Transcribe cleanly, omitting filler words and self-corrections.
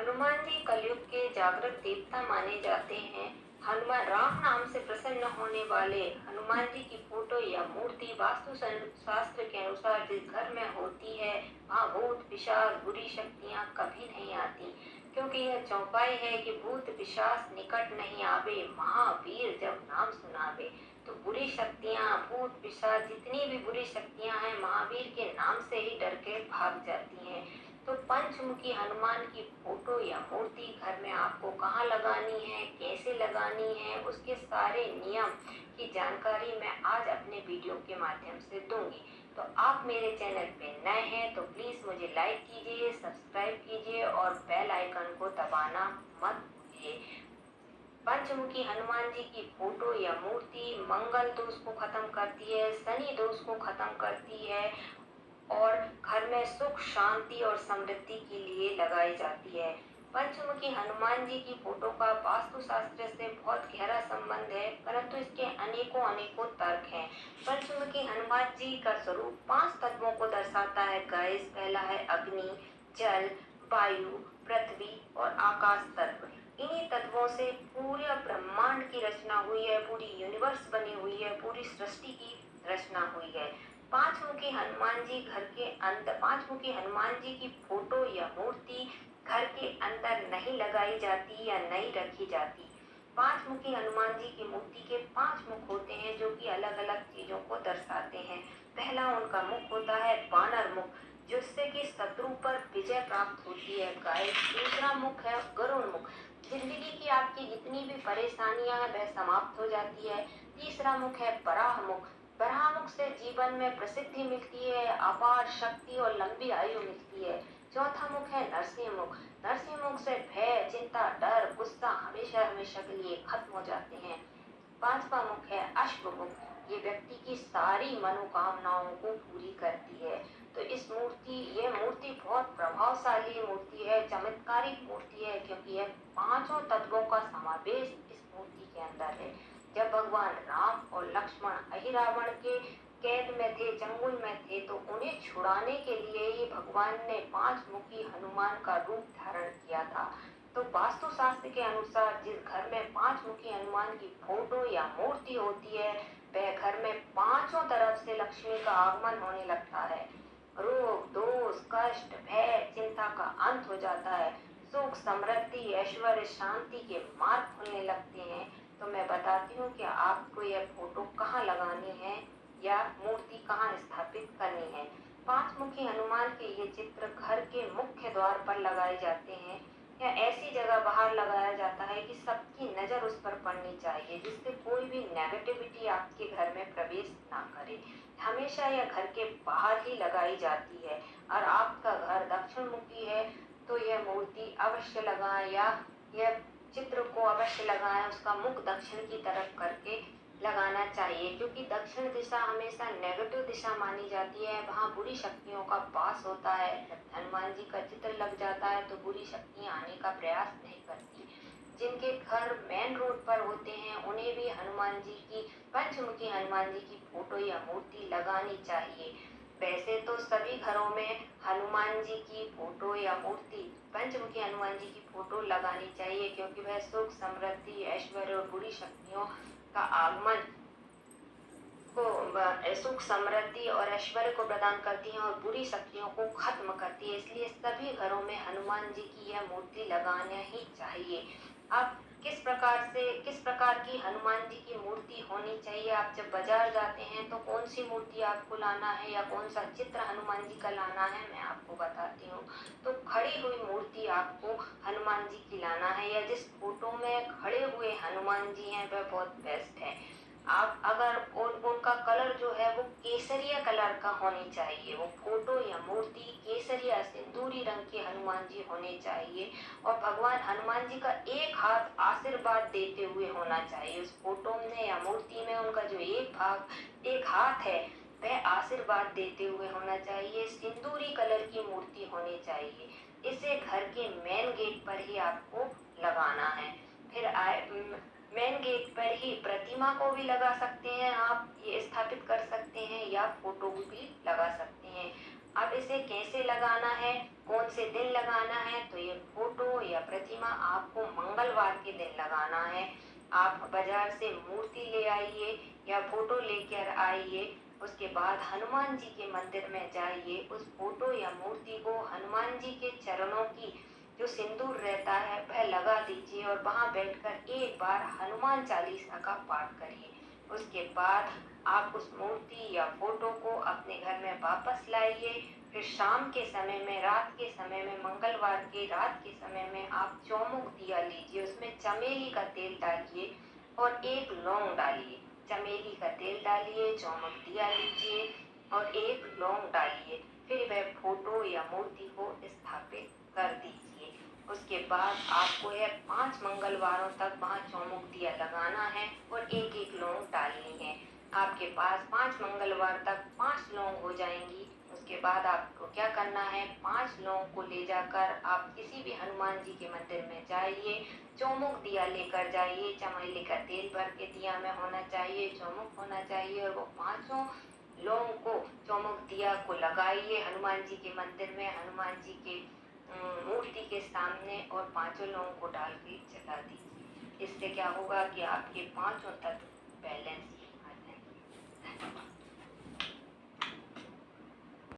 हनुमान जी कलयुग के जागृत देवता माने जाते हैं। हनुमान राम नाम से प्रसन्न होने वाले हनुमान जी की फोटो या मूर्ति वास्तु शास्त्र के अनुसार जिस घर में होती है वहाँ भूत पिशाच बुरी शक्तियाँ कभी नहीं आती, क्योंकि यह चौपाई है कि भूत पिशाच निकट नहीं आवे, महावीर जब नाम सुनावे। तो बुरी शक्तियाँ भूत पिशाच जितनी भी बुरी शक्तियाँ हैं महावीर के नाम से ही डर के भाग जाती हैं। तो पंचमुखी हनुमान की फोटो या मूर्ति घर में आपको कहाँ लगानी है, कैसे लगानी है, उसके सारे नियम की जानकारी मैं आज अपने वीडियो के माध्यम से दूंगी। तो आप मेरे चैनल पे नए हैं तो प्लीज मुझे लाइक कीजिए, सब्सक्राइब कीजिए और बेल आइकन को दबाना मत भूलिए। पंचमुखी हनुमान जी की फोटो या मूर्ति मंगल दोष को खत्म करती है, शनि दोष को खत्म करती है और घर में सुख शांति और समृद्धि के लिए लगाई जाती है। पंचमुखी हनुमान जी की फोटो का वास्तु शास्त्र से बहुत गहरा संबंध है, परंतु इसके अनेकों अनेकों तर्क हैं। पंचमुखी हनुमान जी का स्वरूप 5 तत्वों को दर्शाता है। गाइस, पहला है अग्नि, जल, वायु, पृथ्वी और आकाश तत्व। इन्हीं तत्वों से पूरे ब्रह्मांड की रचना हुई है, पूरी यूनिवर्स बनी हुई है, पूरी सृष्टि की रचना हुई है। पांचमुखी हनुमान जी घर के अंदर, पांचमुखी हनुमान जी की फोटो या मूर्ति घर के अंदर नहीं लगाई जाती या नहीं रखी जाती। पांचमुखी हनुमान जी की मूर्ति के 5 मुख होते हैं जो कि अलग अलग चीजों को दर्शाते हैं। पहला उनका मुख होता है बानर मुख, जिससे कि शत्रु पर विजय प्राप्त होती है। गाइस, दूसरा मुख है गरुड़ मुख, जिंदगी की आपकी जितनी भी परेशानियां हैं वह समाप्त हो जाती है। तीसरा मुख है बराह मुख, बराह मुख से जीवन में प्रसिद्धि मिलती है, अपार शक्ति और लंबी आयु मिलती है। चौथा मुख है नरसिंह मुख, नरसिंह मुख से भय चिंता डर गुस्सा हमेशा हमेशा के लिए खत्म हो जाते हैं। पांचवा मुख है अश्व मुख, ये व्यक्ति की सारी मनोकामनाओं को पूरी करती है। तो यह मूर्ति बहुत प्रभावशाली मूर्ति है, चमत्कारिक मूर्ति है, क्योंकि यह 5 तत्वों का समावेश इस मूर्ति के अंदर है। जब भगवान राम और लक्ष्मण अहिरावण के कैद में थे, चंगुल में थे, तो उन्हें छुड़ाने के लिए ही भगवान ने 5 मुखी हनुमान का रूप धारण किया था। तो वास्तु शास्त्र के अनुसार जिस घर में 5 मुखी हनुमान की फोटो या मूर्ति होती है वह घर में 5 तरफ से लक्ष्मी का आगमन होने लगता है। रोग दोष कष्ट भय चिंता का अंत हो जाता है। सुख समृद्धि ऐश्वर्य शांति के मार्ग खुलने लगते हैं। तो मैं बताती हूँ कि आपको यह फोटो कहाँ लगानी है या मूर्ति कहाँ स्थापित करनी है। 5 मुखी हनुमान के ये चित्र घर के मुख्य द्वार पर लगाए जाते हैं या ऐसी जगह बाहर लगाया जाता है कि सबकी नजर उस पर पड़नी चाहिए, जिससे कोई भी नेगेटिविटी आपके घर में प्रवेश ना करे। हमेशा यह घर के बाहर ही लगाई जाती है। और आपका घर दक्षिण मुखी है तो यह मूर्ति अवश्य लगाएं या यह चित्र को अवश्य लगाएं, उसका मुख दक्षिण की तरफ करके लगाना चाहिए, क्योंकि दक्षिण दिशा हमेशा नेगेटिव दिशा मानी जाती है, वहाँ बुरी शक्तियों का वास होता है। हनुमान जी का चित्र लग जाता है तो बुरी शक्तियाँ आने का प्रयास नहीं करती। जिनके घर मेन रोड पर होते हैं उन्हें भी हनुमान जी की, पंचमुखी हनुमान जी की फोटो या मूर्ति लगानी चाहिए। वैसे तो सभी घरों में हनुमान जी की फोटो या मूर्ति, पंचमुखी हनुमान जी की फोटो लगानी चाहिए, क्योंकि वह सुख समृद्धि ऐश्वर्य और बुरी शक्तियों का आगमन को, सुख समृद्धि और ऐश्वर्य को प्रदान करती हैं और बुरी शक्तियों को खत्म करती है। इसलिए सभी घरों में हनुमान जी की यह मूर्ति लगाना ही चाहिए। अब किस प्रकार की हनुमान जी की मूर्ति होनी चाहिए, आप जब बाजार जाते हैं तो कौन सी मूर्ति आपको लाना है या कौन सा चित्र हनुमान जी का लाना है मैं आपको बताती हूँ। तो खड़ी हुई मूर्ति आपको हनुमान जी की लाना है, या जिस फोटो में खड़े हुए हनुमान जी हैं वह बहुत बेस्ट है। आप अगर उनका कलर जो है वो केसरिया कलर का होनी चाहिए, वो फोटो या मूर्ति केसरिया सिंदूरी रंग के हनुमान जी होने चाहिए। और भगवान हनुमान जी का एक हाथ आशीर्वाद देते हुए होना चाहिए। उस फोटो में या मूर्ति में उनका जो एक हाथ है वह आशीर्वाद देते हुए होना चाहिए। सिंदूरी कलर की मूर्ति होनी चाहिए। इसे घर के मेन गेट पर ही आपको लगाना है। फिर मेन गेट पर ही प्रतिमा को भी लगा सकते हैं, आप ये स्थापित कर सकते हैं, या फोटो भी लगा सकते हैं। अब इसे कैसे लगाना है, कौन से दिन लगाना है, तो ये फोटो या या प्रतिमा आपको मंगलवार के दिन लगाना है। आप बाजार से मूर्ति ले आइए या फोटो लेकर आइए। उसके बाद हनुमान जी के मंदिर में जाइए, उस फोटो या मूर्ति को हनुमान जी के चरणों की जो सिंदूर रहता है वह लगा दीजिए और वहां बैठकर एक बार हनुमान चालीसा का पाठ करिए। उसके बाद आप उस मूर्ति या फोटो को अपने घर में वापस लाइए। फिर शाम के समय में, रात के समय में, मंगलवार की रात के समय में आप चौमुख दिया लीजिए, उसमें चमेली का तेल डालिए और एक लौंग डालिए। चमेली का तेल डालिए, चौमुख दिया लीजिए और एक लौंग डालिए। फिर वह फोटो या मूर्ति को स्थापित कर दीजिए। उसके बाद आपको यह 5 मंगलवारों तक वहाँ चौमुख दिया लगाना है और एक एक लौंग डालनी है। आपके पास 5 मंगलवार तक 5 लौंग हो जाएंगी। उसके बाद आपको क्या करना है, 5 लौंग को ले जाकर आप किसी भी हनुमान जी के मंदिर में जाइए, चौमुख दिया लेकर जाइए। चमेली का तेल भर के दिया में होना चाहिए, चौमुख होना चाहिए और वो 5 लौंग को, चौमुख दिया को लगाइए हनुमान जी के मंदिर में, हनुमान जी के मूर्ति के सामने और 5 लौंग को डाल के जला दीजिए। इससे क्या होगा कि आपके 5 तत्व बैलेंस